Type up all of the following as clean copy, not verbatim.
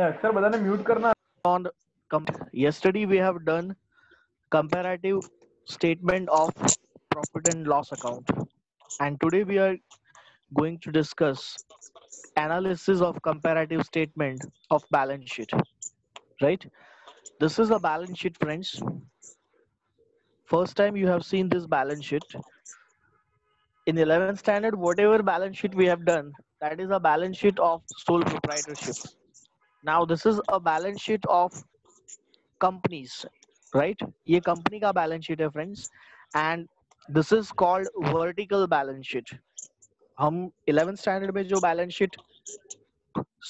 अक्षर बताने म्यूट करना. On yesterday we have done comparative statement of profit and loss account, and today we are going to discuss analysis of comparative statement of balance sheet. Right, this is a balance sheet, friends. First time you have seen this balance sheet in 11th standard. Whatever balance sheet we have done, that is a balance sheet of sole proprietorship. Now this is a balance sheet of companies, right? ये company का balance sheet है, friends, and this is called vertical balance sheet. हम 11th standard में जो balance sheet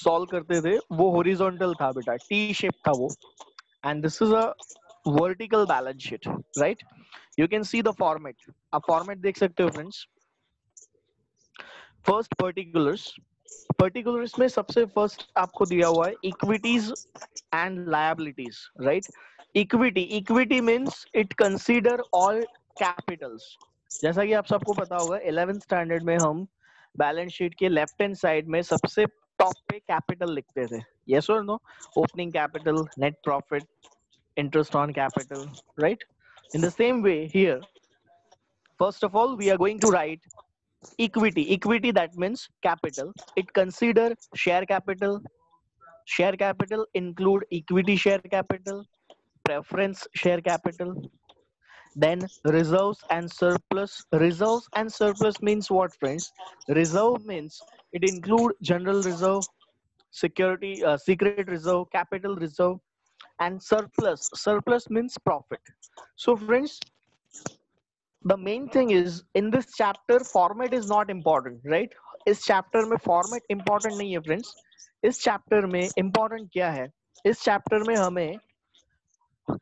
solve करते थे वो horizontal था बेटा, T shape था वो, and this is a vertical balance sheet, right? You can see the format. आप format देख सकते हो, friends. First particulars में सबसे first आपको दिया हुआ है equities and liabilities, right? Equity means it consider all capitals. जैसा कि आप सबको पता होगा 11th स्टैंडर्ड में हम बैलेंस शीट के लेफ्ट हैंड साइड में सबसे टॉप पे कैपिटल लिखते थे. यस और no? Opening capital, net profit, interest on capital, right? In the same way here, first of all we are going to write equity. That means capital. It consider share capital. Share capital include equity share capital, preference share capital, then reserves and surplus. Reserves and surplus means what, friends? Reserve means it include general reserve, secret reserve, capital reserve, and surplus means profit. So friends, the main thing is in this chapter format is not important, right? इस chapter में format important नहीं है, friends. इस chapter में important क्या है? इस chapter में हमें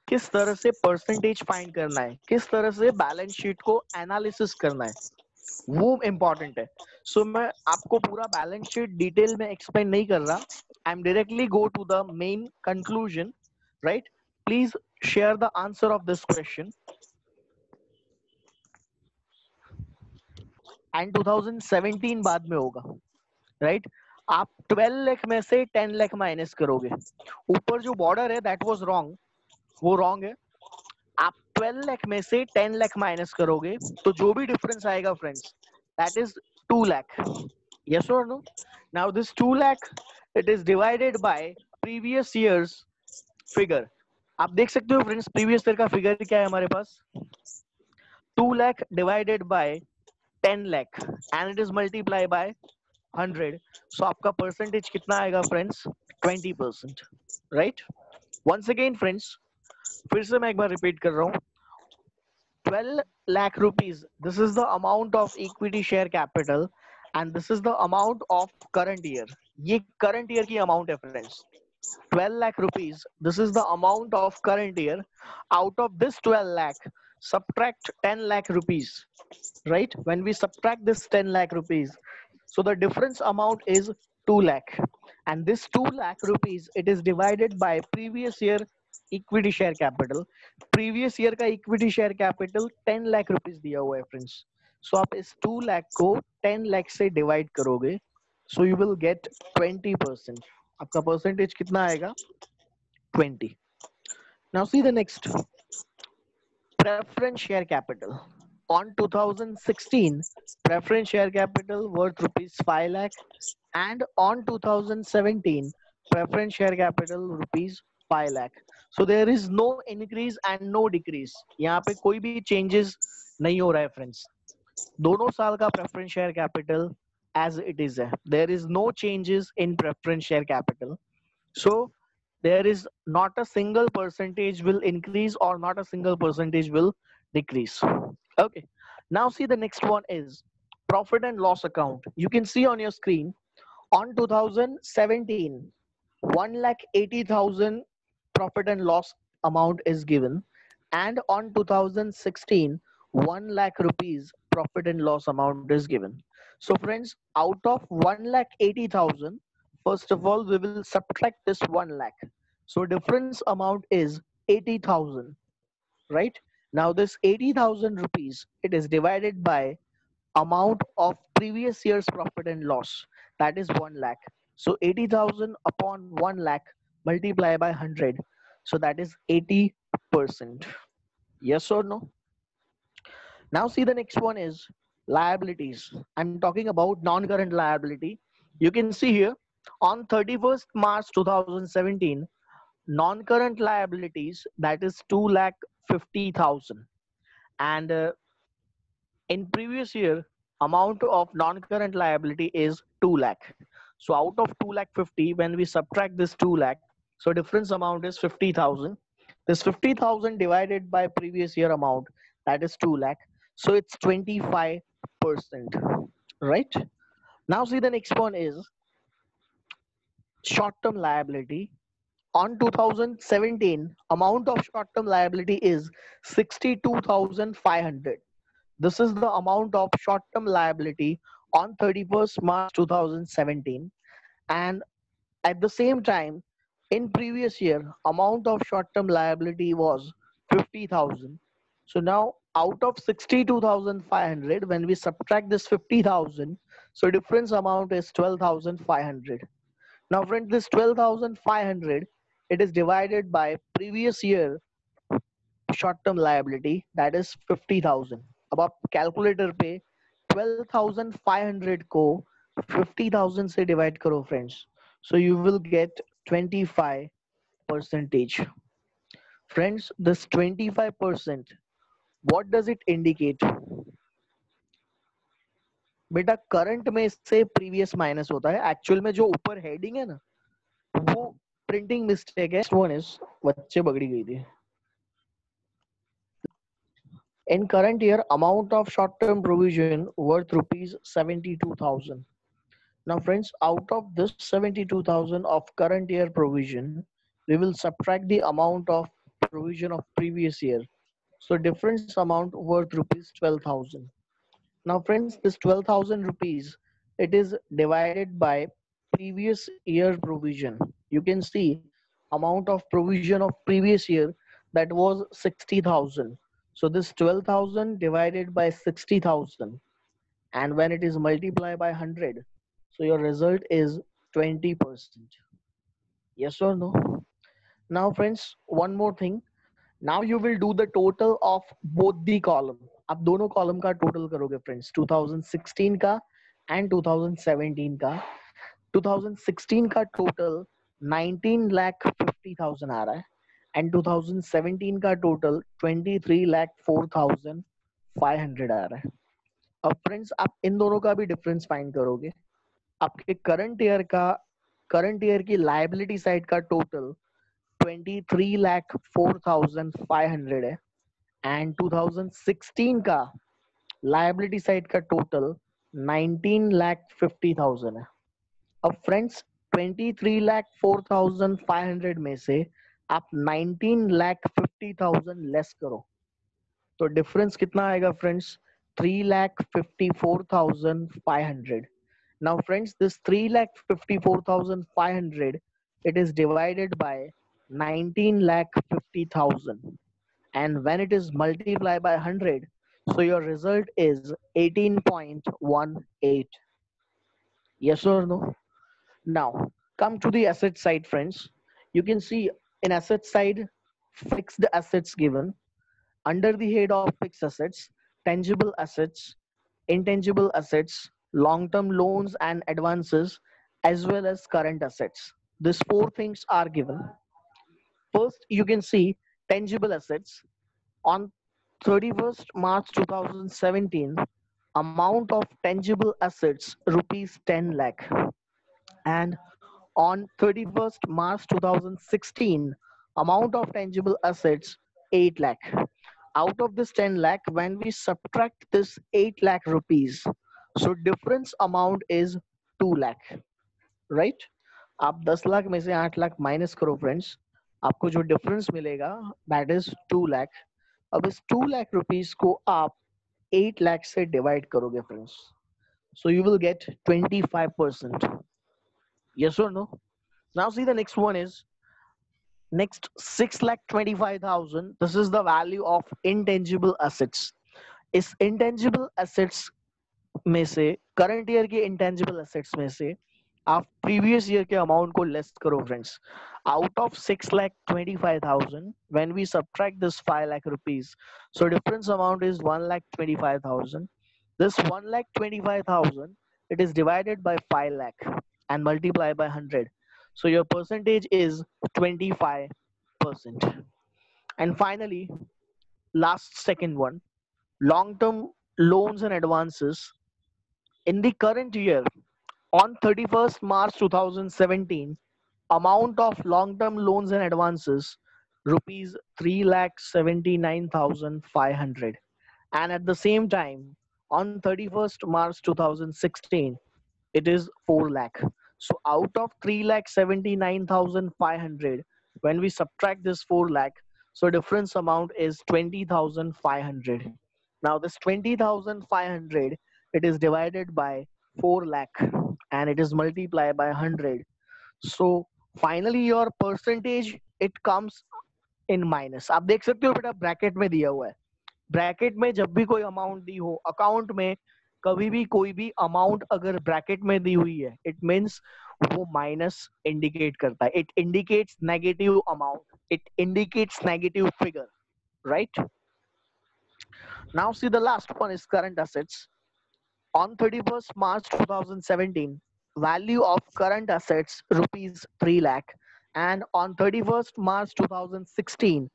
किस तरह से परसेंटेज फाइंड करना है, किस तरह से बैलेंस शीट को एनालिसिस करना है, वो इम्पोर्टेंट है. सो मैं आपको पूरा बैलेंस शीट डिटेल में एक्सप्लेन नहीं कर रहा. I am directly go to the main conclusion, right? Please share the answer of this question. And 2017 बाद में होगा, राइट? आप 12 लाख में से 10 लाख माइनस करोगे. ऊपर जो बॉर्डर है दैट वाज रॉन्ग, वो रॉन्ग है. आप 12 लाख में से 10 लाख माइनस करोगे तो जो भी डिफरेंस आएगा, friends, that is 2 lakh. Yes और no? Now this 2 lakh it is divided by previous years figure. आप देख सकते हो फ्रेंड्स, प्रीवियस ईयर का फिगर क्या है हमारे पास? 2 lakh divided by 10 lakh and it is multiply by 100. So आपका परसेंटेज कितना आएगा, friends? 20%, right? Once again friends, फिर से मैं एक बार रिपीट कर रहा हूं. 12 lakh rupees, this is the amount of equity share capital and this is the amount of current year. ये current year की amount है, friends. 12 lakh rupees, this is the amount of current year. Out of this 12 lakh, subtract 10 lakh rupees, right? When we subtract this 10 lakh rupees, so the difference amount is 2 lakh. And this 2 lakh rupees, it is divided by previous year equity share capital. Previous year का equity share capital 10 lakh rupees दिया हुआ है, friends. सो आप इस 2 लाख को 10 लाख से divide करोगे, so you will get 20%. आपका परसेंटेज कितना आएगा? 20. Now see the next, preference share capital. On 2016, preference share capital worth rupees 5 lakh, and on 2017, preference share capital rupees 5 lakh. So there is no increase and no decrease. यहाँ पे कोई भी changes नहीं हो रहा है, friends. दोनों साल का preference share capital as it is है. There is no changes in preference share capital. So there is not a single percentage will increase or not a single percentage will decrease. Okay, now see the next one is profit and loss account. You can see on your screen, on 2017, 1,80,000 profit and loss amount is given, and on 2016, 1 lakh rupees profit and loss amount is given. So friends, out of 1,80,000, first of all we will subtract this 1 lakh. So difference amount is 80,000, right? Now this 80,000 rupees, it is divided by amount of previous year's profit and loss, that is 1 lakh. So 80,000 upon 1 lakh multiply by 100. So that is 80%. Yes or no? Now see the next one is liabilities. I'm talking about non-current liability. You can see here on 31st March 2017, non-current liabilities, that is 2,50,000, and in previous year amount of non-current liability is 2 lakh. So out of 2 lakh 50, when we subtract this 2 lakh, so difference amount is 50,000. This 50,000 divided by previous year amount, that is 2 lakh. So it's 25%, right? Now see the next one is short term liability. On 2017, amount of short term liability is 62,500. This is the amount of short term liability on 31st March 2017. And at the same time, in previous year, amount of short term liability was 50,000. So now out of 62,500, when we subtract this 50,000, so difference amount is 12,500. Now friend, this 12,500, it is divided by previous year short term liability, that is 50,000. अब आप calculator पे 12,500 को 50,000 से divide करो friends, so you will get 25 percentage. Friends, this 25%, what does it indicate? बेटा current में से previous minus होता है, एक्चुअल में जो ऊपर हेडिंग है ना वो प्रिंटिंग मिस्टेक है. वन इज बच्चे बगड़ी गई थी. In current year, amount of short-term provision worth rupees 72,000. Now friends, out of this 72,000 of current year provision, we will subtract the amount of provision of previous year. So difference amount worth rupees 12,000. Now friends, this 12,000 rupees, it is divided by previous year provision. You can see amount of provision of previous year, that was 60,000. So this 12,000 divided by 60,000, and when it is multiplied by 100, so your result is 20%. Yes or no? Now friends, one more thing. Now you will do the total of both the column. आप दोनों column का total करोगे friends, 2016 का and 2017 का. 2016 का total 19,50,000 आ रहा है, and 2017 का total 23,04,500 आ रहा है. अब फ्रेंड्स आप इन दोनों का भी डिफरेंस फाइंड करोगे. आपके करंट ईयर की लायबिलिटी साइड का टोटल 23,04,500 है, एंड 2016 का लायबिलिटी साइड का टोटल 19,50,000 है. अब फ्रेंड्स 23,04,500 में से आप 19,50,000 लेस करो, तो डिफरेंस कितना आएगा friends? 3,54,500. Now friends, this 3,54,500, it is divided by 19,50,000, and when it is multiplied by 100, so your result is 18.18. Yes or no? Now come to the asset side friends. You can see in asset side, fixed assets given. Under the head of fixed assets, tangible assets, intangible assets, long-term loans and advances, as well as current assets. These four things are given. First, you can see tangible assets. On 31st March 2017, amount of tangible assets rupees 10 lakh. And on 31st March 2016, amount of tangible assets 8 lakh. Out of this 10 lakh, when we subtract this 8 lakh rupees, so difference amount is 2 lakh, right? आप 10 लाख में से 8 lakh minus करो friends, आपको जो difference मिलेगा that is 2 lakh. अब इस 2 lakh rupees को आप 8 लाख से डिवाइड करोगे friends, so you will get 25%. Yes or no? Now see the next one is next 6,25,000. This is the value of intangible assets. इस intangible assets में से करंट ईयर के इंटेंजिबल एसेट्स में से आप previous year के amount को less करो friends. Out of 6,25,000, when we subtract this 5 lakh rupees, so difference amount is 1,25,000. This 1,25,000, it is divided by 5 lakh and multiply by 100. So your percentage is 25%. And finally, last second one, long-term loans and advances. In the current year, on 31st March 2017, amount of long-term loans and advances rupees 3,79,500, and at the same time on 31st March 2016 it is 4 lakh. So out of 3,79,500, when we subtract this 4 lakh, so difference amount is 20,500. Now this 20,500, it is divided by 4 lakh and it is multiplied by 100. So finally your percentage it comes in minus. आप देख सकते हो बेटा bracket में दिया हुआ है. Bracket में जब भी कोई अमाउंट दी हो, अकाउंट में कभी भी कोई भी अमाउंट अगर ब्रैकेट में दी हुई है, इट मीन्स वो माइनस इंडिकेट करता है. It indicates negative amount, it indicates negative figure, right? Now see the last one is current assets. On 31st March 2017, value of current assets rupees 3 lakh, and on 31st March 2016,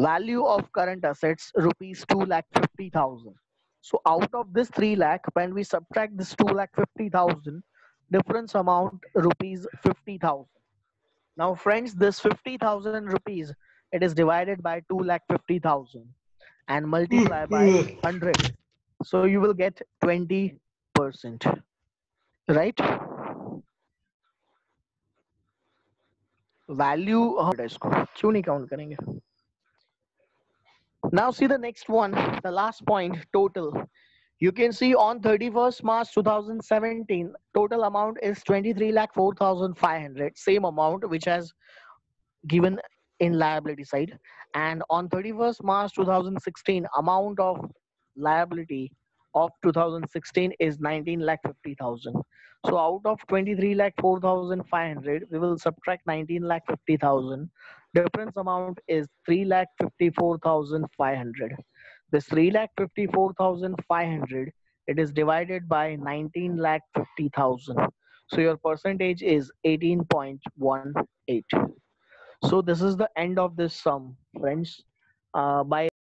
value of current assets rupees 2 lakh 50,000. So out of this 3 lakh, when we subtract this 2 lakh 50,000, difference amount rupees 50,000. Now friends, this 50,000 rupees, it is divided by 2 lakh 50,000 and multiply by 100. So you will get 20%, right? Value इसको क्यों नहीं count करेंगे? Now see the next one, the last point, total. You can see on 31st March 2017, total amount is 23,04,500, same amount which has given in liability side. And on 31st March 2016, amount of liability of 2016 is 19,50,000. So out of 23,04,500, we will subtract 19,50,000. Difference amount is 3,54,500. This 3,54,500, it is divided by 19,50,000. So your percentage is 18.18. So this is the end of this sum, friends. By